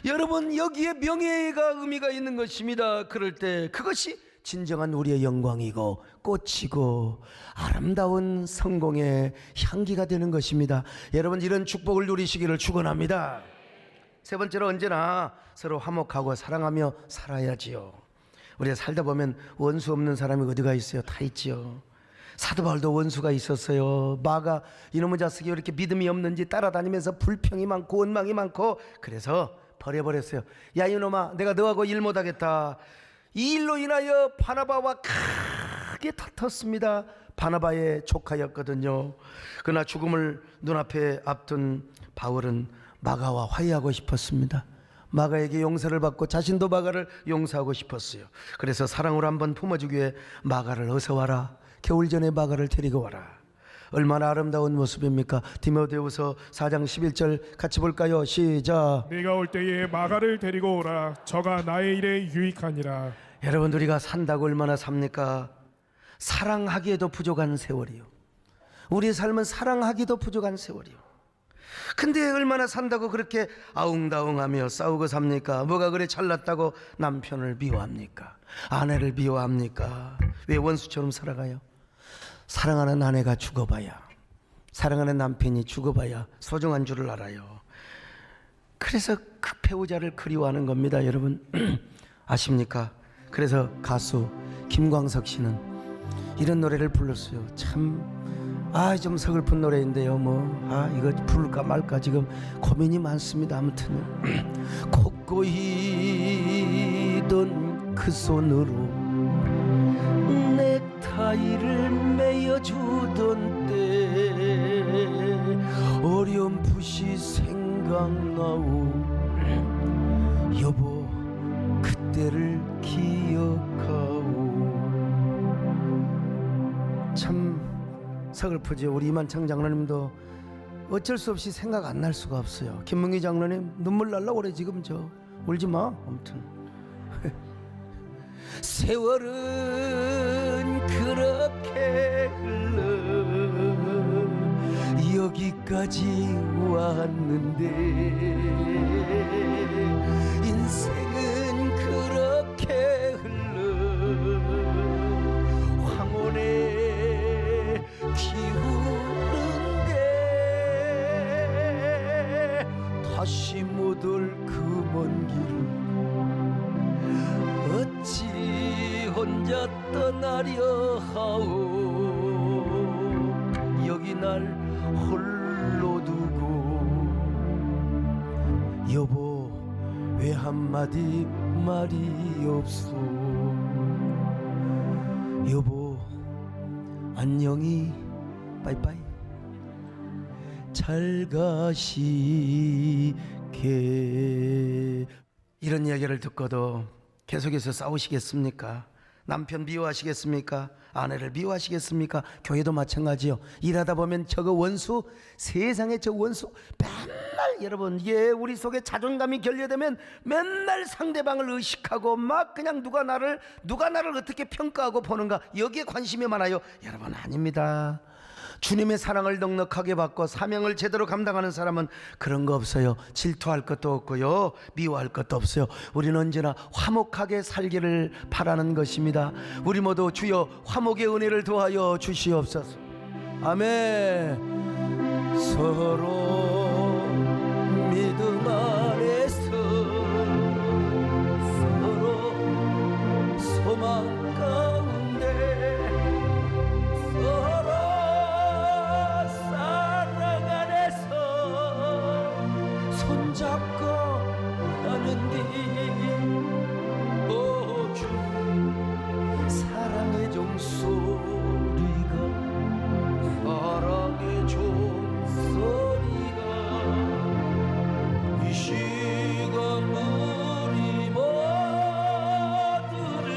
여러분 여기에 명예가 의미가 있는 것입니다. 그럴 때 그것이 진정한 우리의 영광이고 꽃이고 아름다운 성공의 향기가 되는 것입니다. 여러분, 이런 축복을 누리시기를 축원합니다. 세 번째로, 언제나 서로 화목하고 사랑하며 살아야지요. 우리가 살다 보면 원수 없는 사람이 어디가 있어요? 다 있지요. 사도 바울도 원수가 있었어요. 마가 이놈의 자식이 왜 이렇게 믿음이 없는지 따라다니면서 불평이 많고 원망이 많고 그래서 버려버렸어요. 야 이놈아, 내가 너하고 일 못하겠다. 이 일로 인하여 바나바와 크게 다퉜습니다. 바나바의 조카였거든요. 그러나 죽음을 눈앞에 앞둔 바울은 마가와 화해하고 싶었습니다. 마가에게 용서를 받고 자신도 마가를 용서하고 싶었어요. 그래서 사랑으로 한번 품어주기 위해 마가를 어서 와라, 겨울 전에 마가를 데리고 와라. 얼마나 아름다운 모습입니까? 디모데후서 4장 11절 같이 볼까요? 시작. 네가 올 때에 마가를 데리고 오라. 저가 나의 일에 유익하니라. 여러분, 우리가 산다고 얼마나 삽니까? 사랑하기에도 부족한 세월이요. 우리의 삶은 사랑하기도 부족한 세월이요. 근데 얼마나 산다고 그렇게 아웅다웅하며 싸우고 삽니까? 뭐가 그래 잘났다고 남편을 미워합니까? 아내를 미워합니까? 왜 원수처럼 살아가요? 사랑하는 아내가 죽어봐야, 사랑하는 남편이 죽어봐야 소중한 줄을 알아요. 그래서 그 배우자를 그리워하는 겁니다, 여러분. 아십니까? 그래서 가수 김광석 씨는 이런 노래를 불렀어요. 참 좀 서글픈 노래인데요. 이거 부를까 말까 지금 고민이 많습니다. 아무튼요. 콧고이던 그 손으로 넥타이를 매여주던 때 어렴풋이 생각나오. 여보, 그때를 기억하오. 참 서글프죠. 우리 이만창 장로님도 어쩔 수 없이 생각 안 날 수가 없어요. 김문기 장로님 눈물 날라 그래 지금. 저 울지 마. 아무튼 세월은 그렇게 흘러 여기까지 왔는데 인생은 그렇게 흘러 황혼에 기우는데 다시 못 올 그 먼 길을 어찌 혼자 떠나려 하오 여기 날 홀로 두고 여보 왜 한마디 말이 없소 여보 안녕히 빠이빠이 잘 가시게 이런 이야기를 듣고도 계속해서 싸우시겠습니까? 남편 미워하시겠습니까? 아내를 미워하시겠습니까? 교회도 마찬가지요. 일하다 보면 저거 원수, 세상에 저 원수 맨날 여러분 이게 우리 속에 자존감이 결여되면 맨날 상대방을 의식하고 막 그냥 누가 나를 어떻게 평가하고 보는가 여기에 관심이 많아요. 여러분 아닙니다. 주님의 사랑을 넉넉하게 받고 사명을 제대로 감당하는 사람은 그런 거 없어요. 질투할 것도 없고요, 미워할 것도 없어요. 우리는 언제나 화목하게 살기를 바라는 것입니다. 우리 모두 주여 화목의 은혜를 더하여 주시옵소서. 아멘. 서로 믿음 안에서 서로 소망 가운데 서로 손잡고 가는 길 오주 사랑의 종소리가 사랑의 종소리가 이 시간 우리 모두를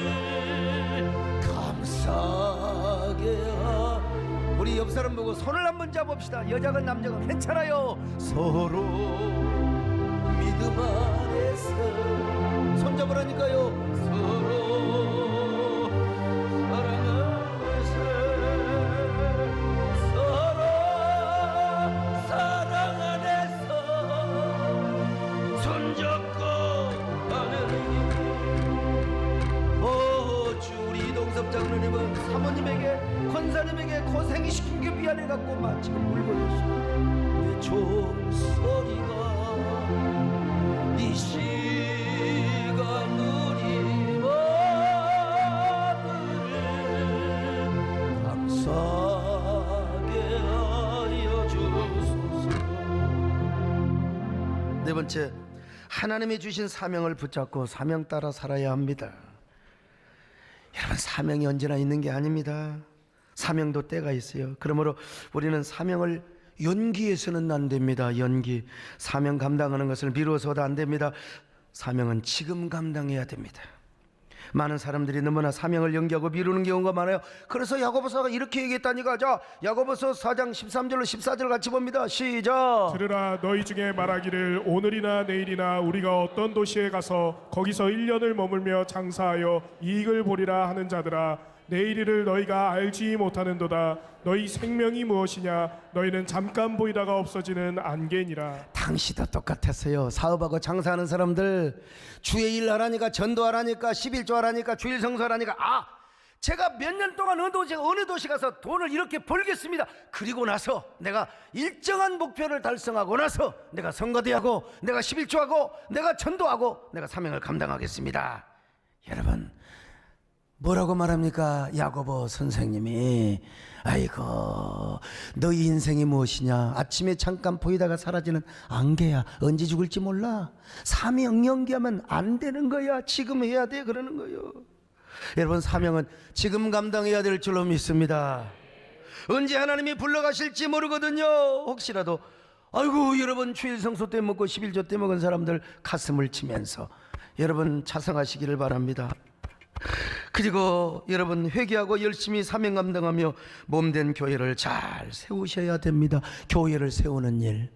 감사하게 우리 옆 사람 보고 손을 한번 잡읍시다. 여자건 남자건 괜찮아요. 서로 믿음 안에서 손잡으라니까요. 서로 사랑하면서 서로 사랑 안에서 손잡고 가는 주 우리 이동섭 장로님은 사모님에게 권사님에게 고생이 시킨 게 미안해갖고 막 지금 울고 있어요. 내 종소리가 이 시간 우리 모두를 감사하게 하여 주소서. 네 번째, 하나님이 주신 사명을 붙잡고 사명 따라 살아야 합니다. 여러분 사명이 언제나 있는 게 아닙니다. 사명도 때가 있어요. 그러므로 우리는 사명을 연기해서는 안 됩니다. 연기. 사명 감당하는 것을 미루어서도 안 됩니다. 사명은 지금 감당해야 됩니다. 많은 사람들이 너무나 사명을 연기하고 미루는 경우가 많아요. 그래서 야고보서가 이렇게 얘기했다니까. 자, 야고보서 4장 13절로 14절 같이 봅니다. 시작. 들으라 너희 중에 말하기를 오늘이나 내일이나 우리가 어떤 도시에 가서 거기서 1년을 머물며 장사하여 이익을 보리라 하는 자들아 내일을 너희가 알지 못하는도다. 너희 생명이 무엇이냐? 너희는 잠깐 보이다가 없어지는 안개니라. 당시도 똑같았어요. 사업하고 장사하는 사람들 주의 일 하라니까, 전도하라니까, 11조 하라니까, 주일 성수하라니까, 제가 몇 년 동안 어느 도시 가서 돈을 이렇게 벌겠습니다. 그리고 나서 내가 일정한 목표를 달성하고 나서 내가 선거대하고 내가 11조하고 내가 전도하고 내가 사명을 감당하겠습니다. 여러분 뭐라고 말합니까? 야고보 선생님이 아이고 너희 인생이 무엇이냐? 아침에 잠깐 보이다가 사라지는 안개야. 언제 죽을지 몰라. 사명 연기하면 안 되는 거야. 지금 해야 돼 그러는 거예요. 여러분 사명은 지금 감당해야 될 줄로 믿습니다. 언제 하나님이 불러가실지 모르거든요. 혹시라도 아이고 여러분 주일 성소 때 먹고 11조 때 먹은 사람들 가슴을 치면서 여러분 자성하시기를 바랍니다. 그리고 여러분 회개하고 열심히 사명 감당하며 몸된 교회를 잘 세우셔야 됩니다. 교회를 세우는 일.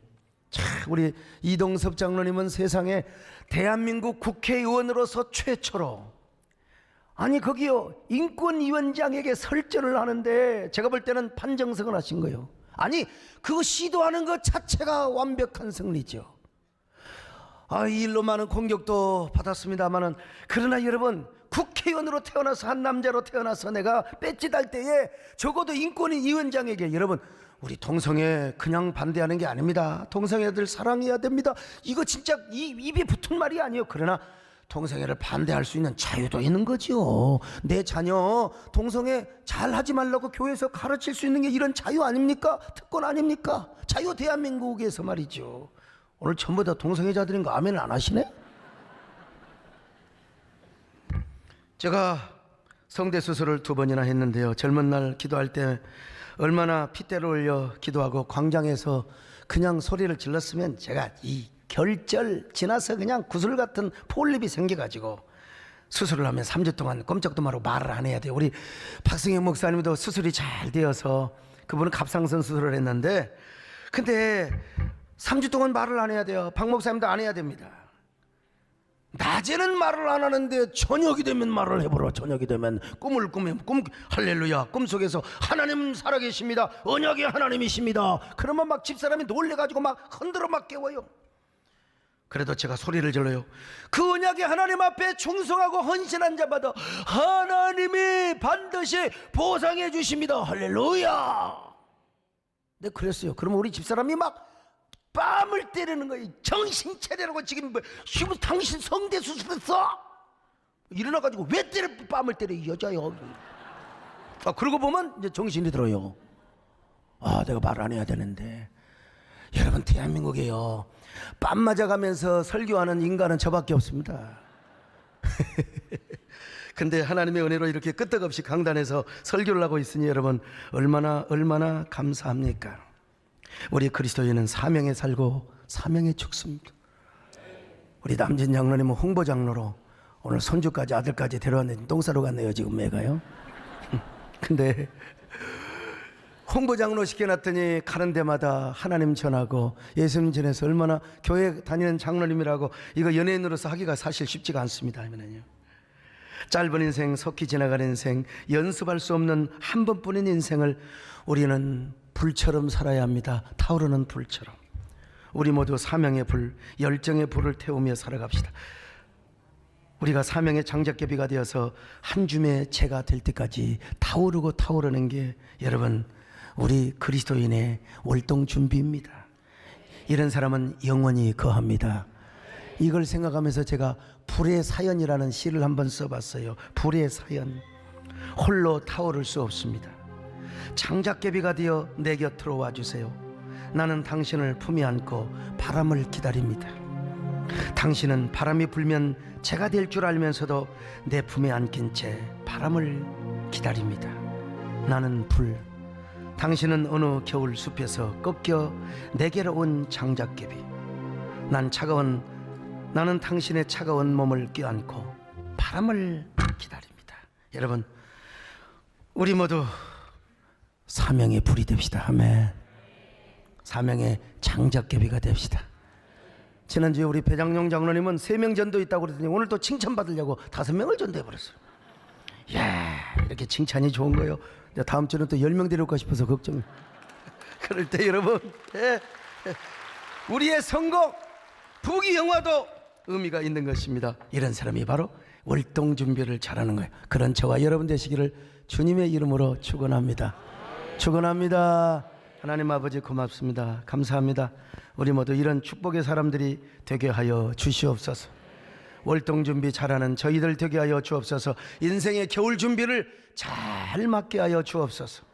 자, 우리 이동섭 장로님은 세상에 대한민국 국회의원으로서 최초로 아니 거기요 인권위원장에게 설전을 하는데 제가 볼 때는 판정승을 하신 거예요. 아니 그거 시도하는 것 자체가 완벽한 승리죠. 이 일로 많은 공격도 받았습니다만은, 그러나 여러분, 국회의원으로 태어나서 한 남자로 태어나서 내가 배지 달 때에 적어도 인권위원장에게, 여러분 우리 동성애 그냥 반대하는 게 아닙니다. 동성애들 사랑해야 됩니다. 이거 진짜 입에 붙은 말이 아니에요. 그러나 동성애를 반대할 수 있는 자유도 있는 거죠. 내 자녀 동성애 잘 하지 말라고 교회에서 가르칠 수 있는 게 이런 자유 아닙니까? 특권 아닙니까? 자유 대한민국에서 말이죠. 오늘 전부 다 동성애자들인 거 아멘을 안 하시네? 제가 성대 수술을 2번이나 했는데요. 젊은 날 기도할 때 얼마나 핏대를 올려 기도하고 광장에서 그냥 소리를 질렀으면 제가 이 결절 지나서 그냥 구슬 같은 폴립이 생겨가지고 수술을 하면 3주 동안 꼼짝도 말고 말을 안 해야 돼요. 우리 박승영 목사님도 수술이 잘 되어서 그분은 갑상선 수술을 했는데, 근데 3주 동안 말을 안 해야 돼요. 박 목사님도 안 해야 됩니다. 낮에는 말을 안 하는데 저녁이 되면 말을 해보라. 저녁이 되면 꿈을 꾸면 할렐루야, 꿈속에서 하나님 살아계십니다, 언약의 하나님이십니다. 그러면 막 집사람이 놀래가지고 막 흔들어 막 깨워요. 그래도 제가 소리를 질러요. 그 언약의 하나님 앞에 충성하고 헌신한 자마다 하나님이 반드시 보상해 주십니다. 할렐루야. 네, 그랬어요. 그러면 우리 집사람이 막 뺨을 때리는 거예요. 정신 차리라고. 지금 당신 성대 수술했어? 일어나가지고 왜 뺨을 때려? 이 여자요. 그러고 보면 이제 정신이 들어요. 내가 말 안 해야 되는데. 여러분, 대한민국에요, 뺨 맞아가면서 설교하는 인간은 저밖에 없습니다. 근데 하나님의 은혜로 이렇게 끄떡없이 강단에서 설교를 하고 있으니 여러분 얼마나 감사합니까? 우리 그리스도인은 사명에 살고 사명에 죽습니다. 우리 남진 장로님은 홍보 장로로 오늘 손주까지 아들까지 데려왔는데 똥 싸러 갔네요 지금 매가요. 근데 홍보 장로 시켜놨더니 가는 데마다 하나님 전하고 예수님 전해서 얼마나 교회 다니는 장로님이라고, 이거 연예인으로서 하기가 사실 쉽지가 않습니다. 하면은요, 짧은 인생, 속히 지나가는 인생, 연습할 수 없는 한 번뿐인 인생을 우리는 불처럼 살아야 합니다. 타오르는 불처럼. 우리 모두 사명의 불, 열정의 불을 태우며 살아갑시다. 우리가 사명의 장작개비가 되어서 한 줌의 재가 될 때까지 타오르고 타오르는 게 여러분 우리 그리스도인의 월동 준비입니다. 이런 사람은 영원히 거합니다. 이걸 생각하면서 제가 불의 사연이라는 시를 한번 써봤어요. 불의 사연. 홀로 타오를 수 없습니다. 장작개비가 되어 내 곁으로 와주세요. 나는 당신을 품에 안고 바람을 기다립니다. 당신은 바람이 불면 재가 될 줄 알면서도 내 품에 안긴 채 바람을 기다립니다. 나는 불, 당신은 어느 겨울 숲에서 꺾여 내게로 온 장작개비. 나는 당신의 차가운 몸을 껴안고 바람을 기다립니다. 여러분, 우리 모두 사명의 불이 됩시다. 아멘. 사명의 장작개비가 됩시다. 지난주에 우리 배장용 장로님은 3명 전도 있다고 그랬더니 오늘 또 칭찬받으려고 5명을 전도해버렸어요. 이야, 이렇게 칭찬이 좋은 거예요. 다음 주는 또 10명 데려올까 싶어서 걱정. 그럴 때 여러분, 우리의 성공, 부귀영화도 의미가 있는 것입니다. 이런 사람이 바로 월동 준비를 잘하는 거예요. 그런 저와 여러분 되시기를 주님의 이름으로 축원합니다. 축원합니다. 하나님 아버지 고맙습니다. 감사합니다. 우리 모두 이런 축복의 사람들이 되게 하여 주시옵소서. 월동 준비 잘하는 저희들 되게 하여 주옵소서. 인생의 겨울 준비를 잘 맞게 하여 주옵소서.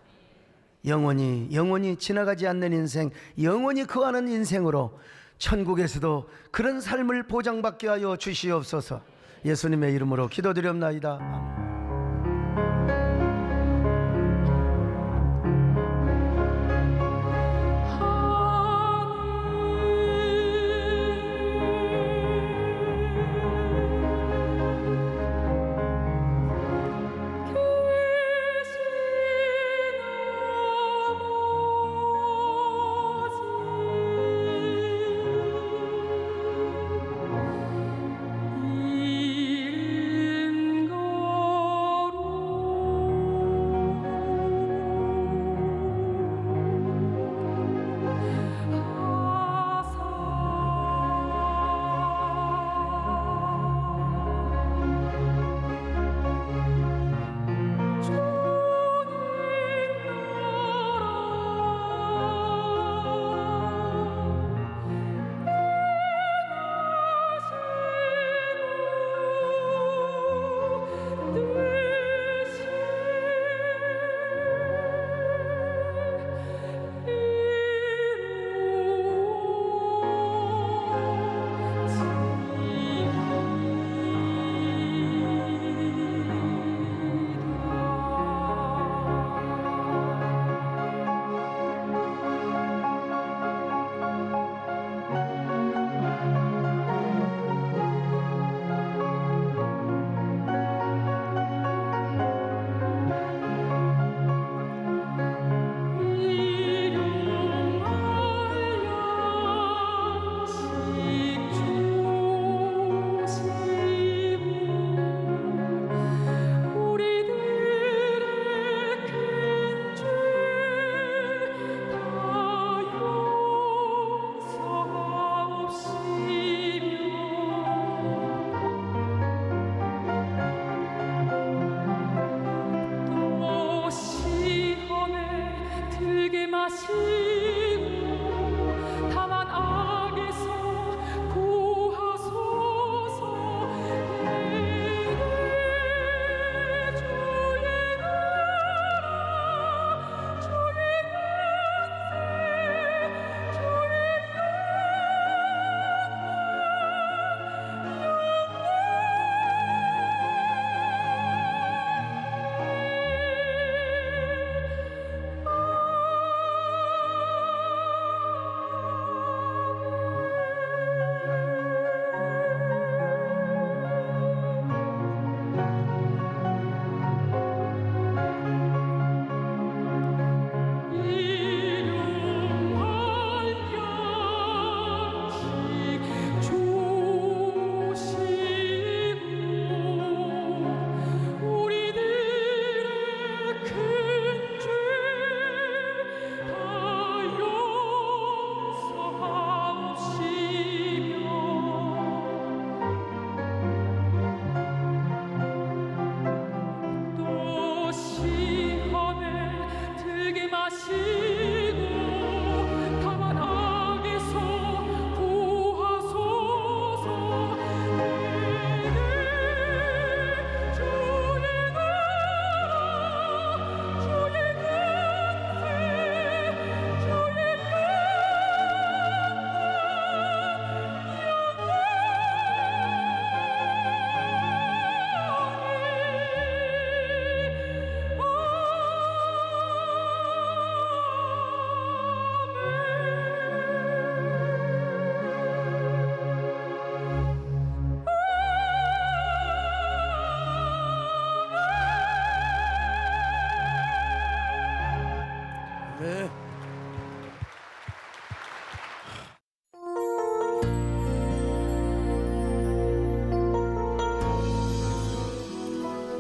영원히 지나가지 않는 인생, 영원히 거하는 인생으로 천국에서도 그런 삶을 보장받게 하여 주시옵소서. 예수님의 이름으로 기도드렸나이다. 아멘. 이른 것 들게 마시고 다만 악에서 구하소서. 내게 주의 나라 주의 권세 주의 네.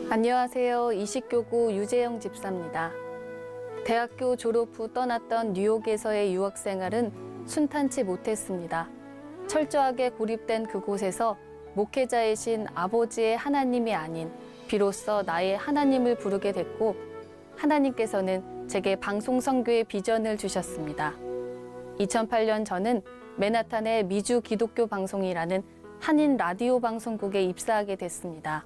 안녕하세요. 이식교구 유재영 집사입니다. 대학교 졸업 후 떠났던 뉴욕에서의 유학 생활은 순탄치 못했습니다. 철저하게 고립된 그곳에서 목회자이신 아버지의 하나님이 아닌 비로소 나의 하나님을 부르게 됐고, 하나님께서는 제게 방송 선교의 비전을 주셨습니다. 2008년 저는 맨하탄의 미주 기독교 방송이라는 한인 라디오 방송국에 입사하게 됐습니다.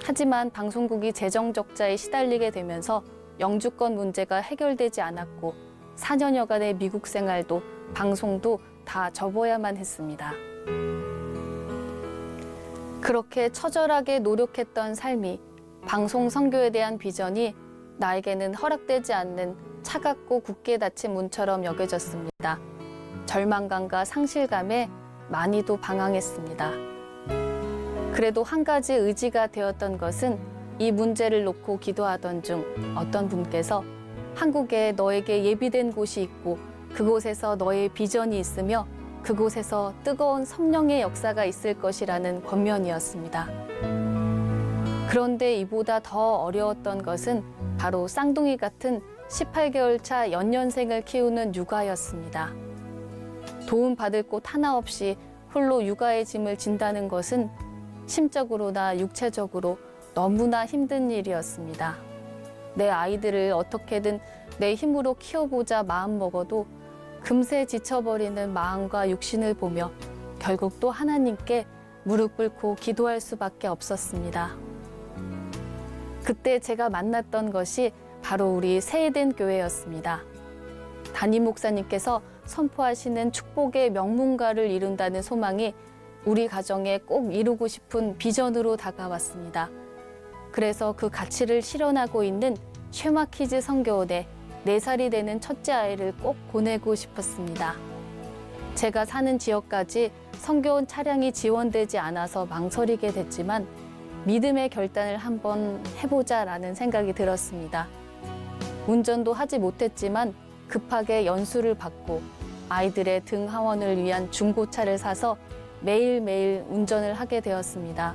하지만 방송국이 재정 적자에 시달리게 되면서 영주권 문제가 해결되지 않았고 4년여간의 미국 생활도 방송도 다 접어야만 했습니다. 그렇게 처절하게 노력했던 삶이, 방송 선교에 대한 비전이 나에게는 허락되지 않는 차갑고 굳게 닫힌 문처럼 여겨졌습니다. 절망감과 상실감에 많이도 방황했습니다. 그래도 한 가지 의지가 되었던 것은 이 문제를 놓고 기도하던 중 어떤 분께서 한국에 너에게 예비된 곳이 있고 그곳에서 너의 비전이 있으며 그곳에서 뜨거운 성령의 역사가 있을 것이라는 권면이었습니다. 그런데 이보다 더 어려웠던 것은 바로 쌍둥이 같은 18개월 차 연년생을 키우는 육아였습니다. 도움받을 곳 하나 없이 홀로 육아의 짐을 진다는 것은 심적으로나 육체적으로 너무나 힘든 일이었습니다. 내 아이들을 어떻게든 내 힘으로 키워보자 마음먹어도 금세 지쳐버리는 마음과 육신을 보며 결국 또 하나님께 무릎 꿇고 기도할 수밖에 없었습니다. 그때 제가 만났던 것이 바로 우리 새에덴 교회였습니다. 담임 목사님께서 선포하시는 축복의 명문가를 이룬다는 소망이 우리 가정에 꼭 이루고 싶은 비전으로 다가왔습니다. 그래서 그 가치를 실현하고 있는 쉐마키즈 선교원에 4살이 되는 첫째 아이를 꼭 보내고 싶었습니다. 제가 사는 지역까지 선교원 차량이 지원되지 않아서 망설이게 됐지만 믿음의 결단을 한번 해보자라는 생각이 들었습니다. 운전도 하지 못했지만 급하게 연수를 받고 아이들의 등 하원을 위한 중고차를 사서 매일매일 운전을 하게 되었습니다.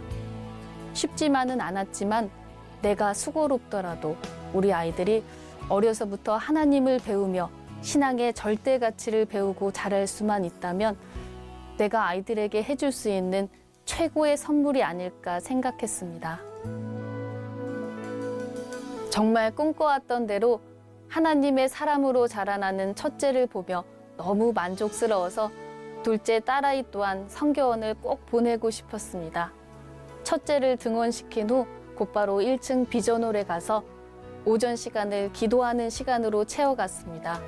쉽지만은 않았지만 내가 수고롭더라도 우리 아이들이 어려서부터 하나님을 배우며 신앙의 절대 가치를 배우고 자랄 수만 있다면 내가 아이들에게 해줄 수 있는 최고의 선물이 아닐까 생각했습니다. 정말 꿈꿔왔던 대로 하나님의 사람으로 자라나는 첫째를 보며 너무 만족스러워서 둘째 딸아이 또한 성교원을 꼭 보내고 싶었습니다. 첫째를 등원시킨 후 곧바로 1층 비전홀에 가서 오전 시간을 기도하는 시간으로 채워갔습니다.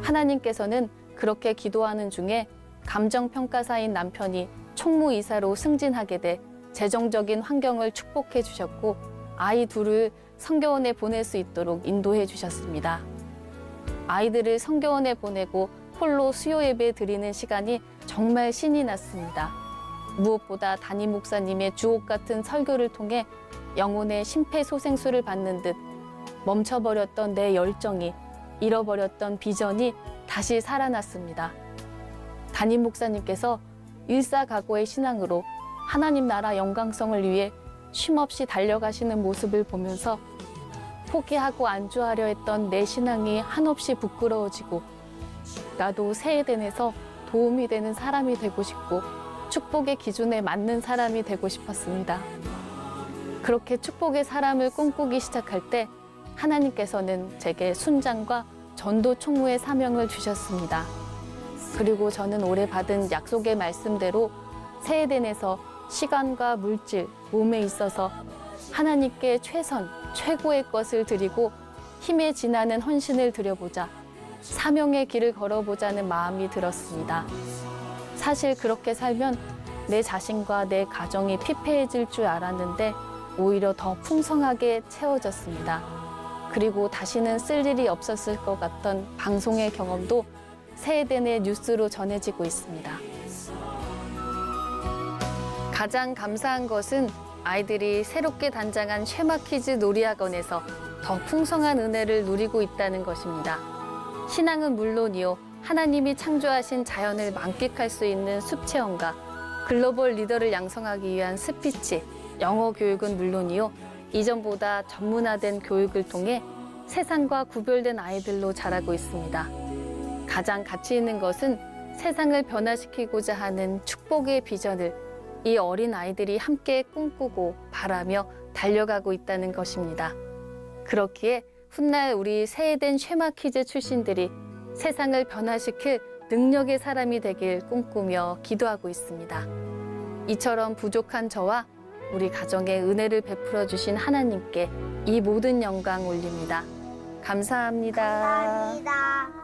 하나님께서는 그렇게 기도하는 중에 감정평가사인 남편이 총무이사로 승진하게 돼 재정적인 환경을 축복해 주셨고 아이 둘을 성교원에 보낼 수 있도록 인도해 주셨습니다. 아이들을 성교원에 보내고 홀로 수요 예배 드리는 시간이 정말 신이 났습니다. 무엇보다 담임 목사님의 주옥 같은 설교를 통해 영혼의 심폐소생술을 받는 듯 멈춰버렸던 내 열정이, 잃어버렸던 비전이 다시 살아났습니다. 담임 목사님께서 일사각오의 신앙으로 하나님 나라 영광성을 위해 쉼없이 달려가시는 모습을 보면서 포기하고 안주하려 했던 내 신앙이 한없이 부끄러워지고 나도 새 에덴에서 도움이 되는 사람이 되고 싶고 축복의 기준에 맞는 사람이 되고 싶었습니다. 그렇게 축복의 사람을 꿈꾸기 시작할 때 하나님께서는 제게 순장과 전도 총무의 사명을 주셨습니다. 그리고 저는 올해 받은 약속의 말씀대로 새 에덴에서 시간과 물질, 몸에 있어서 하나님께 최선, 최고의 것을 드리고 힘에 지나는 헌신을 드려보자, 사명의 길을 걸어보자는 마음이 들었습니다. 사실 그렇게 살면 내 자신과 내 가정이 피폐해질 줄 알았는데 오히려 더 풍성하게 채워졌습니다. 그리고 다시는 쓸 일이 없었을 것 같던 방송의 경험도 새 에덴의 뉴스로 전해지고 있습니다. 가장 감사한 것은 아이들이 새롭게 단장한 쉐마키즈 놀이학원에서 더 풍성한 은혜를 누리고 있다는 것입니다. 신앙은 물론이요, 하나님이 창조하신 자연을 만끽할 수 있는 숲체험과 글로벌 리더를 양성하기 위한 스피치, 영어 교육은 물론이요, 이전보다 전문화된 교육을 통해 세상과 구별된 아이들로 자라고 있습니다. 가장 가치 있는 것은 세상을 변화시키고자 하는 축복의 비전을 이 어린 아이들이 함께 꿈꾸고 바라며 달려가고 있다는 것입니다. 그렇기에 훗날 우리 새 에덴 쉐마키즈 출신들이 세상을 변화시킬 능력의 사람이 되길 꿈꾸며 기도하고 있습니다. 이처럼 부족한 저와 우리 가정에 은혜를 베풀어 주신 하나님께 이 모든 영광 올립니다. 감사합니다. 감사합니다.